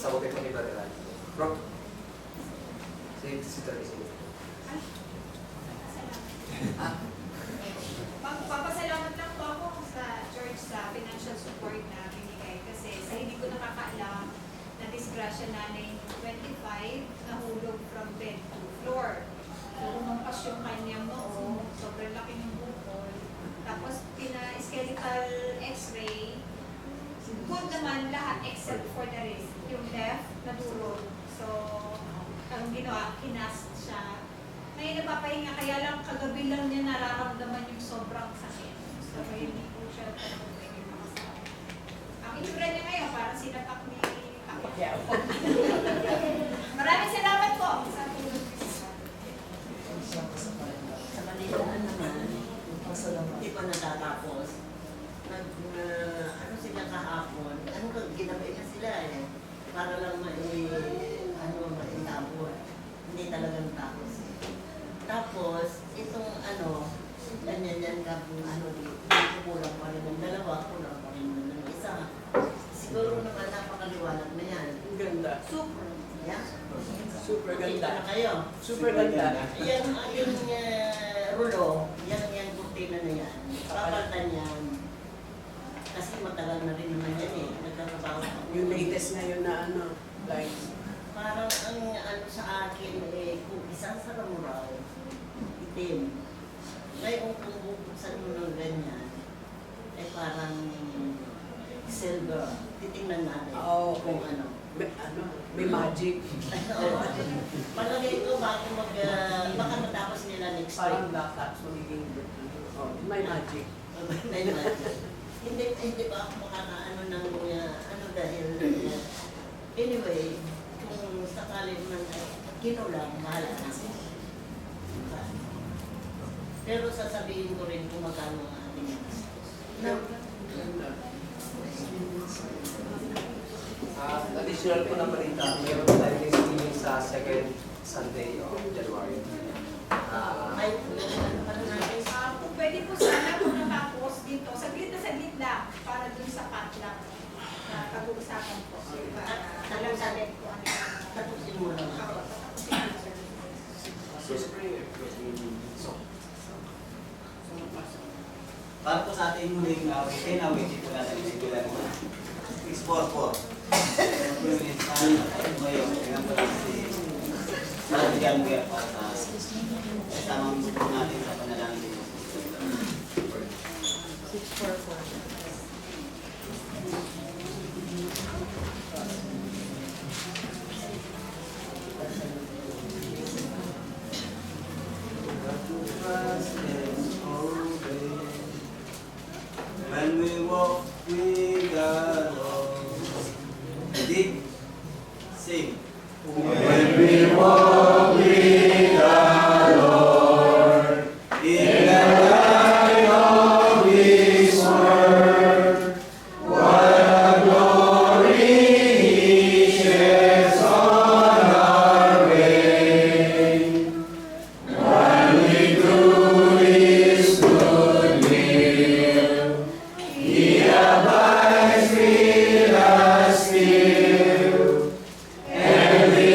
sagutin ko ni Brother Ran. Bro? Si Tony. Papasalamat lang po ako sa church sa financial support na binigay kasi sa hindi ko nakakaalam na disgrasya nanay 25 nahulog from bed to floor. So, lumampas yung kanyang noo, sobrang laki ng bukol. Tapos, pina-skeletal x-ray, good naman lahat except for the wrist. Yung left, nadurog. So, ang ginawa, kinast siya. Ngayon napapahinga, kaya lang kagabi lang niya nararamdaman yung sobrang sakit. So, hindi po siya talagang pwede makasama. Ang itsura niya ngayon, parang sinapak ni Pacquiao. Maraming salamat po sa tulong. Sa Manilaan naman, hindi pa natatapos. Ano sila kahapon, ginabi na sila eh. Para lang maitapon. Hindi talaga natapos. Tapos, itong ganyan ka kung dito kulang pa rin ng dalawa, kulang pa rin ng isa. Siguro naman napakaliwanag na yan. Ang ganda. Super. Yeah? Super Kita ganda. na kayo. Super ganda. Yan, yung rulo, yung kurtina na yan. Papalitan yan. Kasi matagal na rin naman yan eh. Nagkakabawa ako. Yung latest ngayon na like, Parang ang sa akin kung isasara mo raw, itim. Ngayon kung bubuksan mo ng ganyan, parang silver. Titingnan natin kung ano. may magic. Palagay ko baka matapos nila next Parang week. black taps magiging may magic. May magic. Hindi pa ako makakaano ng dahil anyway, kung sakali man kinulang, mahala na. Pero sasabihin ko rin kung magkano ang ating Ganda. Additional po na balita, meron po tayo Thanksgiving sa second Sunday of January. ay, ano natin? Kung pwede po sana kung natapos dito, saglit lang para dun sa potluck na pag-uusapan po. Alam natin po ano yung Tapusin mo lang. Para po sa ating muling awitin po natin yung sigulan mo. 644. Ngayon, tingnan po si Malabigyan mo yan para sa tamang po natin sa panalangin. 644. When we walk with the Lord. Ready? Sing. When we walk with the Lord in the light of His word, what a glory He sheds on our way. While we do His good will, He abides with us still, and we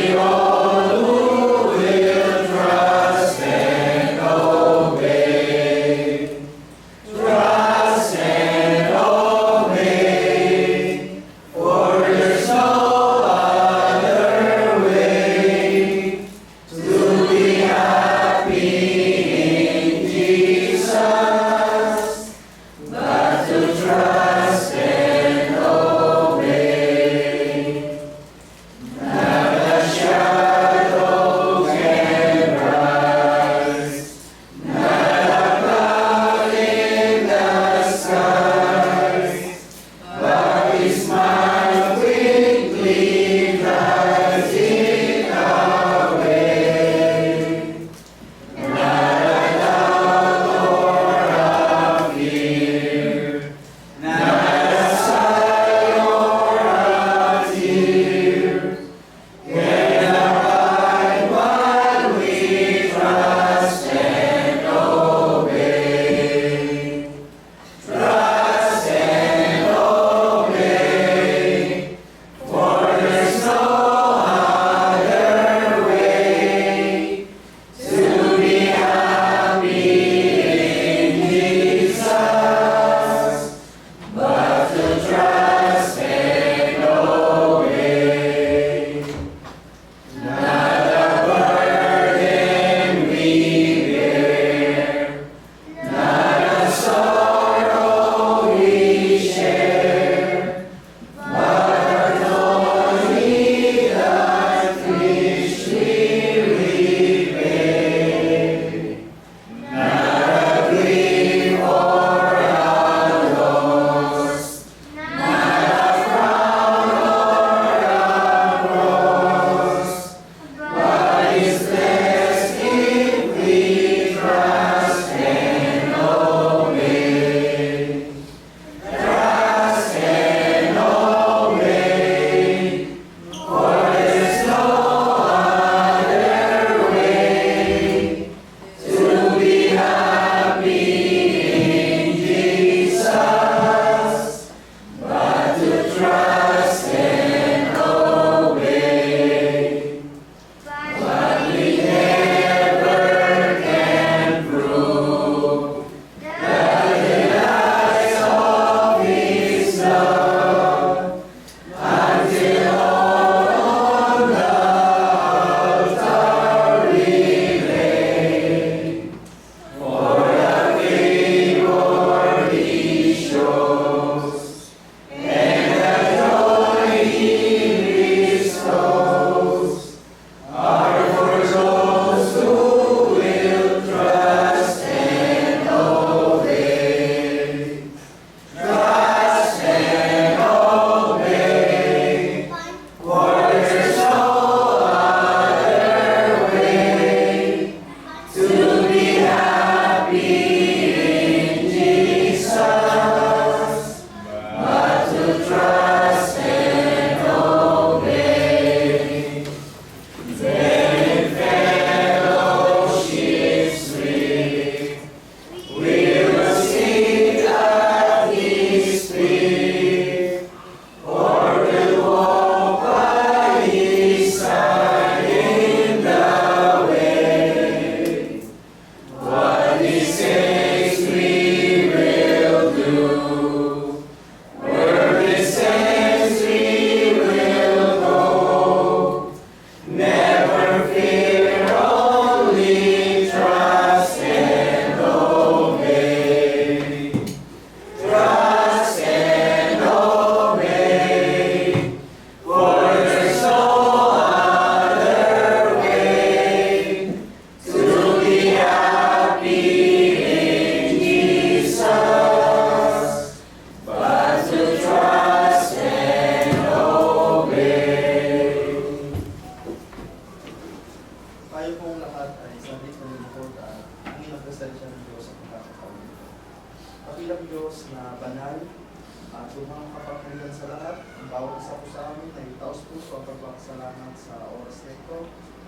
taos puso ang pagpapasalamat sa oras na ito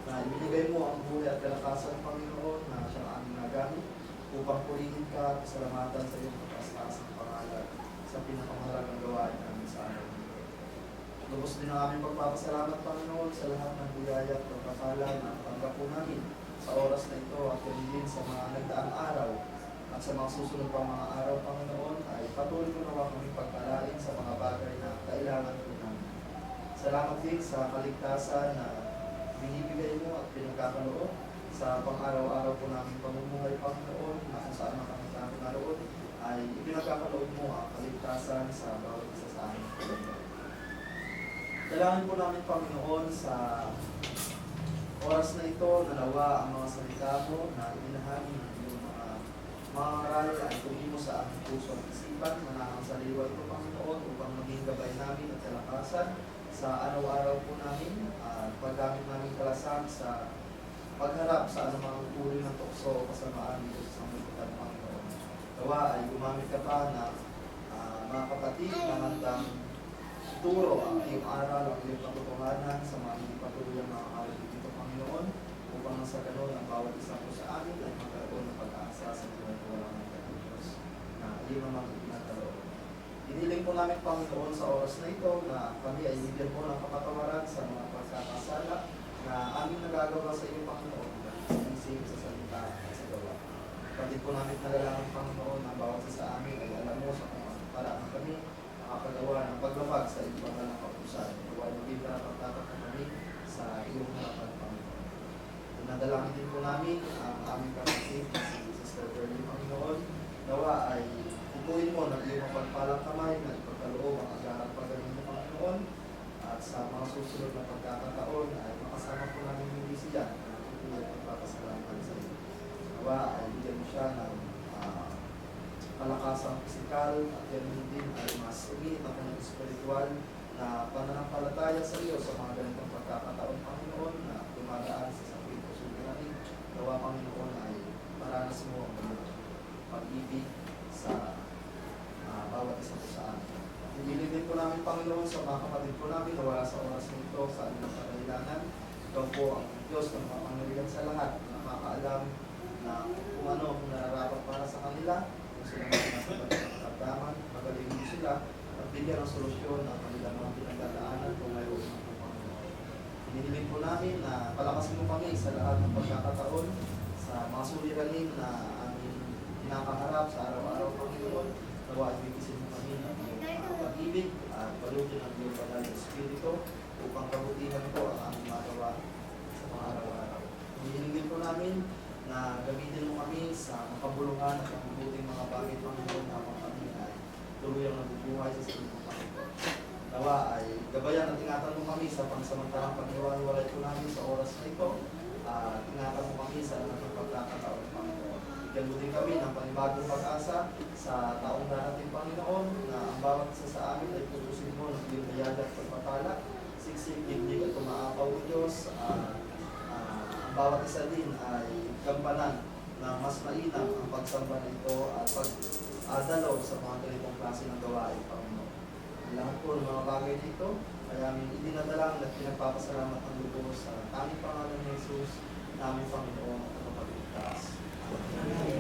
na ibinigay mo ang buhay at kalakasan, Panginoon, na siyang aming nagamit upang purihin ka at pasalamatan sa iyong pagkastasang pangalan sa pinakamahalagang gawain namin sa araw nito. Lubos din ang aming pagpapasalamat, Panginoon, sa lahat ng biyaya at pagpapala na natanggap po namin sa oras na ito at din sa mga nagdaang araw at sa mga susunod pang mga araw, Panginoon, ay patuloy ko nawa kami pagpalain sa mga bagay na kailangan po namin. Salamat din sa kaligtasan na binibigay mo at pinagkakaloob sa pang-araw-araw po namin pamumuhay, Panginoon, na kung saan kami naroon ay ipinagkakaloob mo ang kaligtasan sa bawat isa sa amin. Dalangin po namin, Panginoon, sa oras na ito na nawa ang mga salita mo na ibinahagi ng iyong mga aral ay tuloy mo sa aming puso at isipan, manahang sa liwa ito, Panginoon, upang maging gabay namin at kalakasan sa araw-araw po namin at paggamit namin kalasan sa pagharap sa anumang uri ng tukso o kasamaan dito sa sanglibutan, Panginoon. Gawa ay gumamit ka pa na mga kapatid na handang turo ang iyong aral, ang iyong katotohanan sa mga hindi patuloy ang mga aral dito, Panginoon, upang sa ganun ang bawat isa po sa amin ay magkaroon ng pag-asa sa buhay ko walang ng Diyos na iyon ang mga pinatalo. Iniling po namin, Panginoon, sa oras na ito na kami ay bigyan mo ng kapatawaran sa mga pagkakasala na aming nagagawa sa iyo, Panginoon, isip sa salita at sa gawa. Kapatid po namin nalalangin, Panginoon, na bawat isa sa amin ay alam mo sa kung paraan kami nakakagawa ng paglabag sa iyong bangal ng kapusan. Huwag maging dapat kami sa iyong harapan, Panginoon. Nadalangin din po namin ang aming kapatid, si Sister Bernie, Panginoon, nawa ay tutuin mo ng iyong mapagpalang kamay na ipagkaloob ang agaran pagaling mo, Panginoon, at sa mga susunod na pagkakataon ay makasama po namin hindi siya na tutuloy at papasalamat sa iyo. Nawa ay bigyan mo siya ng kalakasang pisikal at yan din ay mas uminit ang kanyang espiritual na pananampalataya sa iyo sa mga ganitong pagkakataon, Panginoon, na dumadaan sa sakit o suliranin. Nawa, Panginoon, ay maranas mo ang iyong pag-ibig sa bawat isa po sa amin. Hinihiling din po namin, Panginoon, sa mga kapatid po namin na wala sa oras nito sa anong kailangan. Ikaw po ang Diyos ng pangangaligan sa lahat na nakakaalam na kung ano ang nararapat para sa kanila, kung sila nasa pagkakataman, magaling mo sila at bigyan ng solusyon ang kanilang mga pinagdadaanan kung mayroon ng po, Panginoon. Hinihiling po namin na palakasin mo kami sa lahat ng pagkakataon sa mga suliranin na aming pinakaharap sa araw-araw, Panginoon. Nawa ay bigisin mo kami ng iyong pag-ibig at balutin ang iyong banal na Espiritu upang kabutihan po ang aming magawa sa mga araw-araw. Hinihiling po namin na gamitin mo kami sa makabuluhan at mabuting mga bagay, Panginoon, habang kami ay tuluyang nabubuhay sa sarili mo, Panginoon. Nawa ay gabayan at ingatan mo kami sa pansamantalang pagniwala-walay po namin sa oras na ito. Ingatan mo kami sa lahat ng pagkakataon, Panginoon. Bigyan mo din kami ng panibagong pag-asa sa taong darating, Panginoon, na ang bawat isa sa amin ay putusin mo ng iyong biyaya at pagpapala, siksik, digdig at tumaapaw, Diyos. Ang bawat isa din ay gampanan na mas mainam ang pagsamba nito at pag-adalaw sa mga ganitong klase ng gawain, Panginoon. Ang lahat po ng mga bagay nito ay aming idinadalang at pinagpapasalamat ang lubos sa tanging pangalan ni Jesus, naming Panginoon at Kapagligtas. Amen.